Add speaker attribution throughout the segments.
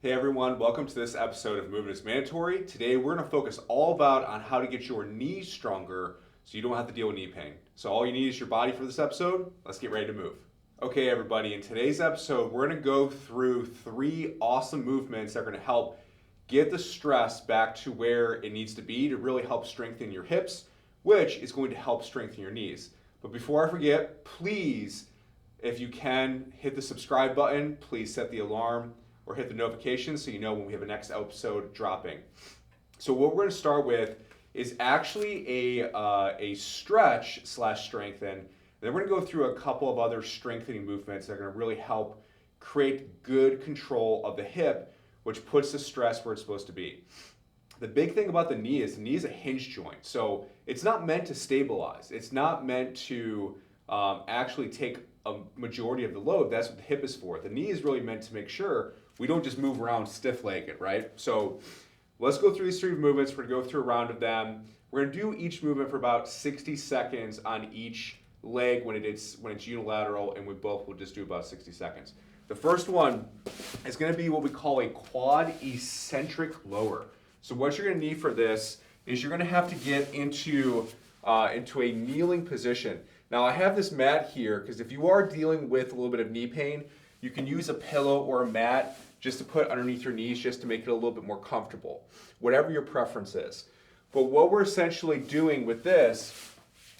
Speaker 1: Hey everyone, welcome to this episode of Movement is Mandatory. Today we're going to focus all about on how to get your knees stronger so you don't have to deal with knee pain. So all you need is your body for this episode. Let's get ready to move. Okay everybody, in today's episode we're going to go through 3 awesome movements that are going to help get the stress back to where it needs to be to really help strengthen your hips, which is going to help strengthen your knees. But before I forget, please, if you can, hit the subscribe button. Please set the alarm or hit the notification so you know when we have a next episode dropping. So what we're going to start with is actually a stretch slash strengthen. Then we're going to go through a couple of other strengthening movements that are going to really help create good control of the hip, which puts the stress where it's supposed to be. The big thing about the knee is a hinge joint. So it's not meant to stabilize. It's not meant to actually take a majority of the load. That's what the hip is for. The knee is really meant to make sure we don't just move around stiff-legged, right? So let's go through these 3 movements. We're going to go through a round of them. We're going to do each movement for about 60 seconds on each leg when it's unilateral, and we both will just do about 60 seconds. The first one is going to be what we call a quad eccentric lower. So what you're going to need for this is you're going to have to get into a kneeling position. Now I have this mat here because if you are dealing with a little bit of knee pain, you can use a pillow or a mat just to put underneath your knees just to make it a little bit more comfortable, whatever your preference is. But what we're essentially doing with this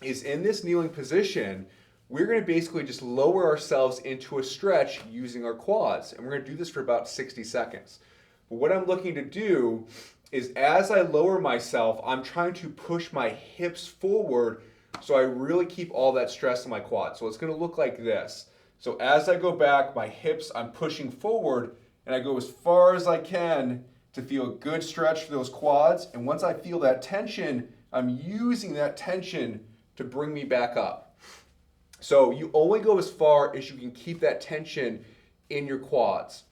Speaker 1: is in this kneeling position, we're going to basically just lower ourselves into a stretch using our quads. And we're going to do this for about 60 seconds. But what I'm looking to do is as I lower myself, I'm trying to push my hips forward so I really keep all that stress in my quads. So it's going to look like this. So as I go back, my hips, I'm pushing forward, and I go as far as I can to feel a good stretch for those quads. And once I feel that tension, I'm using that tension to bring me back up. So you only go as far as you can keep that tension in your quads.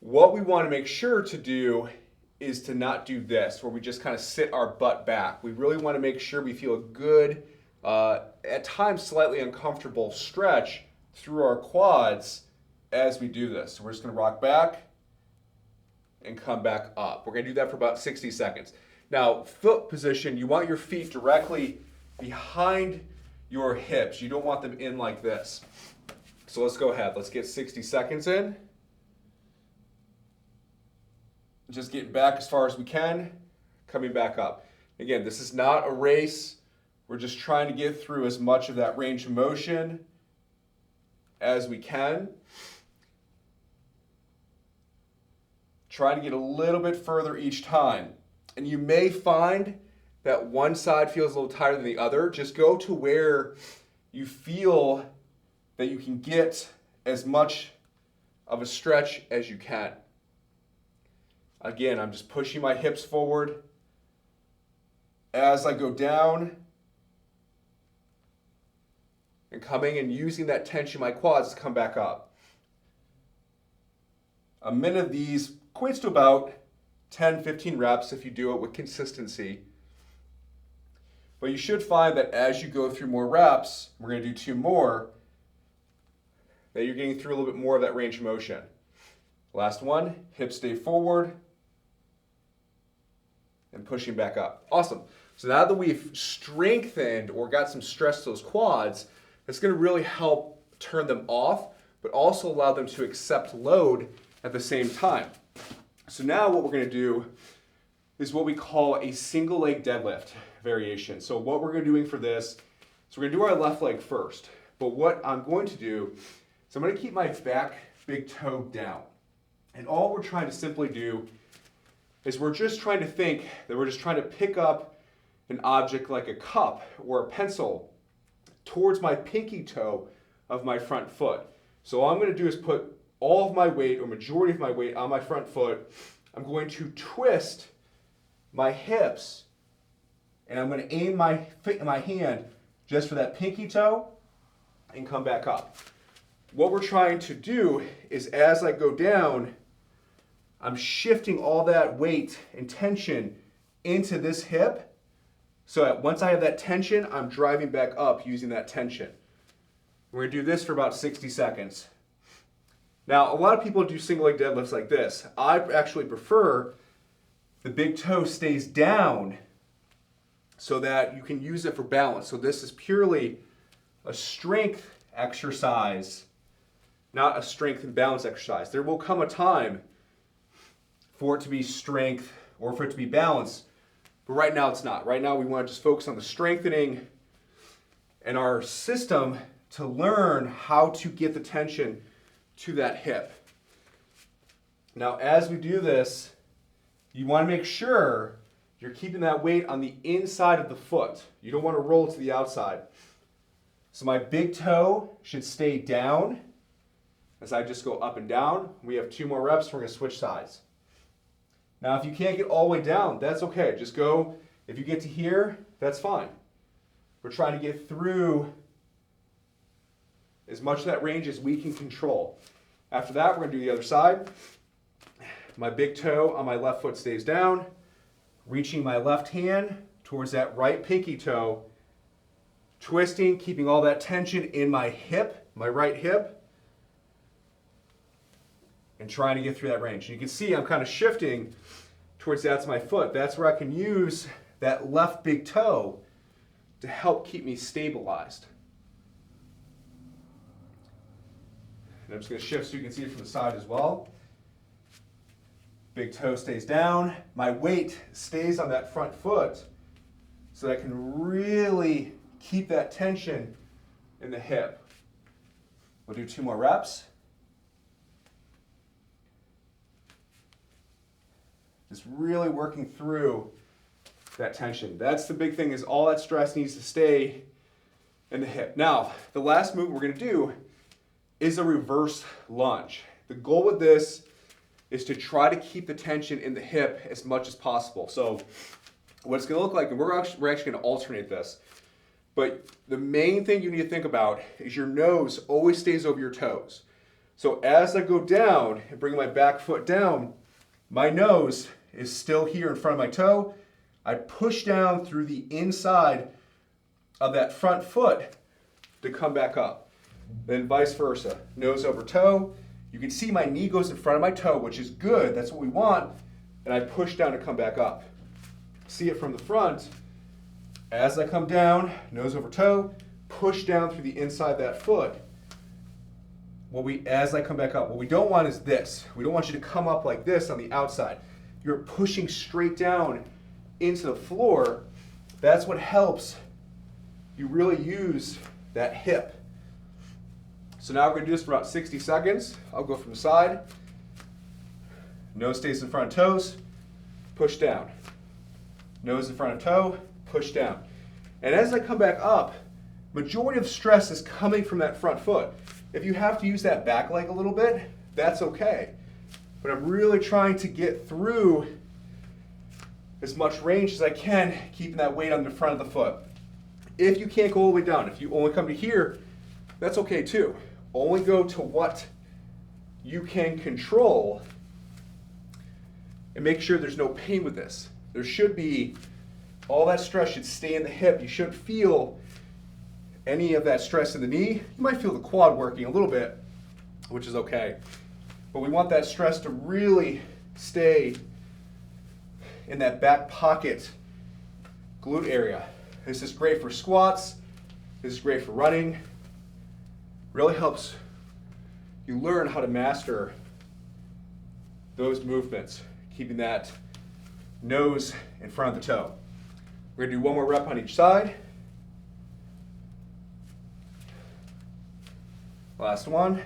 Speaker 1: What we want to make sure to do is to not do this, where we just kind of sit our butt back. We really want to make sure we feel a good, at times slightly uncomfortable stretch through our quads as we do this. So we're just going to rock back and come back up. We're going to do that for about 60 seconds. Now, foot position, you want your feet directly behind your hips. You don't want them in like this. So let's go ahead. Let's get 60 seconds in. Just getting back as far as we can, coming back up. Again, this is not a race. We're just trying to get through as much of that range of motion as we can. Try to get a little bit further each time. And you may find that one side feels a little tighter than the other. Just go to where you feel that you can get as much of a stretch as you can. Again, I'm just pushing my hips forward. As I go down and coming and using that tension in my quads to come back up. A minute of these equates to about 10-15 reps if you do it with consistency. But you should find that as you go through more reps, we're going to do 2 more, that you're getting through a little bit more of that range of motion. Last one, hips stay forward and pushing back up. Awesome. So now that we've strengthened or got some stress to those quads, it's going to really help turn them off, but also allow them to accept load at the same time. So now what we're going to do is what we call a single leg deadlift variation. So what we're going to be doing for this, so we're going to do our left leg first. But what I'm going to do is I'm going to keep my back big toe down. And all we're trying to simply do is we're just trying to think that we're just trying to pick up an object like a cup or a pencil towards my pinky toe of my front foot. So all I'm going to do is put all of my weight or majority of my weight on my front foot. I'm going to twist my hips and I'm going to aim my hand just for that pinky toe and come back up. What we're trying to do is as I go down, I'm shifting all that weight and tension into this hip so that once I have that tension, I'm driving back up using that tension. We're going to do this for about 60 seconds. Now, a lot of people do single leg deadlifts like this. I actually prefer the big toe stays down so that you can use it for balance. So this is purely a strength exercise, not a strength and balance exercise. There will come a time for it to be strength or for it to be balance, but right now it's not. Right now we want to just focus on the strengthening and our system to learn how to get the tension to that hip. Now, as we do this, you want to make sure you're keeping that weight on the inside of the foot. You don't want to roll to the outside. So my big toe should stay down as I just go up and down. We have 2 more reps. We're going to switch sides. Now, if you can't get all the way down, that's okay. Just go. If you get to here, that's fine. We're trying to get through as much of that range as we can control. After that, we're going to do the other side. My big toe on my left foot stays down, reaching my left hand towards that right pinky toe, twisting, keeping all that tension in my hip, my right hip, and trying to get through that range. You can see I'm kind of shifting towards that's my foot. That's where I can use that left big toe to help keep me stabilized. And I'm just going to shift so you can see it from the side as well. Big toe stays down. My weight stays on that front foot so that I can really keep that tension in the hip. We'll do 2 more reps. Just really working through that tension. That's the big thing, is all that stress needs to stay in the hip. Now, the last move we're going to do is a reverse lunge. The goal with this is to try to keep the tension in the hip as much as possible. So what it's going to look like, and we're actually going to alternate this, but the main thing you need to think about is your nose always stays over your toes. So as I go down and bring my back foot down, my nose is still here in front of my toe. I push down through the inside of that front foot to come back up. Then vice versa, nose over toe. You can see my knee goes in front of my toe, which is good, that's what we want, and I push down to come back up. See it from the front. As I come down, nose over toe, push down through the inside that foot. As I come back up, what we don't want is this. We don't want you to come up like this on the outside. You're pushing straight down into the floor. That's what helps you really use that hip. So now we're going to do this for about 60 seconds. I'll go from the side. Nose stays in front of toes, push down. Nose in front of toe, push down. And as I come back up, majority of stress is coming from that front foot. If you have to use that back leg a little bit, that's okay. But I'm really trying to get through as much range as I can, keeping that weight on the front of the foot. If you can't go all the way down, if you only come to here, that's okay too. Only go to what you can control and make sure there's no pain with this. There should be, all that stress should stay in the hip. You shouldn't feel any of that stress in the knee. You might feel the quad working a little bit, which is okay. But we want that stress to really stay in that back pocket glute area. This is great for squats. This is great for running. Really helps you learn how to master those movements, keeping that nose in front of the toe. We're gonna do 1 more rep on each side. Last one,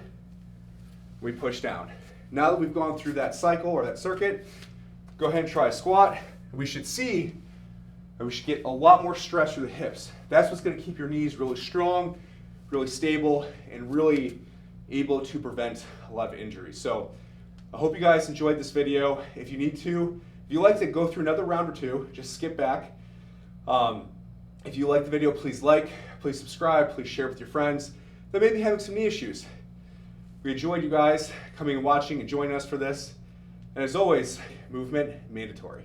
Speaker 1: we push down. Now that we've gone through that cycle or that circuit, go ahead and try a squat. We should see that we should get a lot more stress through the hips. That's what's gonna keep your knees really strong, really stable, and really able to prevent a lot of injuries. So I hope you guys enjoyed this video. If you need to, if you like to go through another round or 2, just skip back. If you like the video, please like, please subscribe, please share with your friends that may be having some knee issues. We enjoyed you guys coming and watching and joining us for this. And as always, movement mandatory.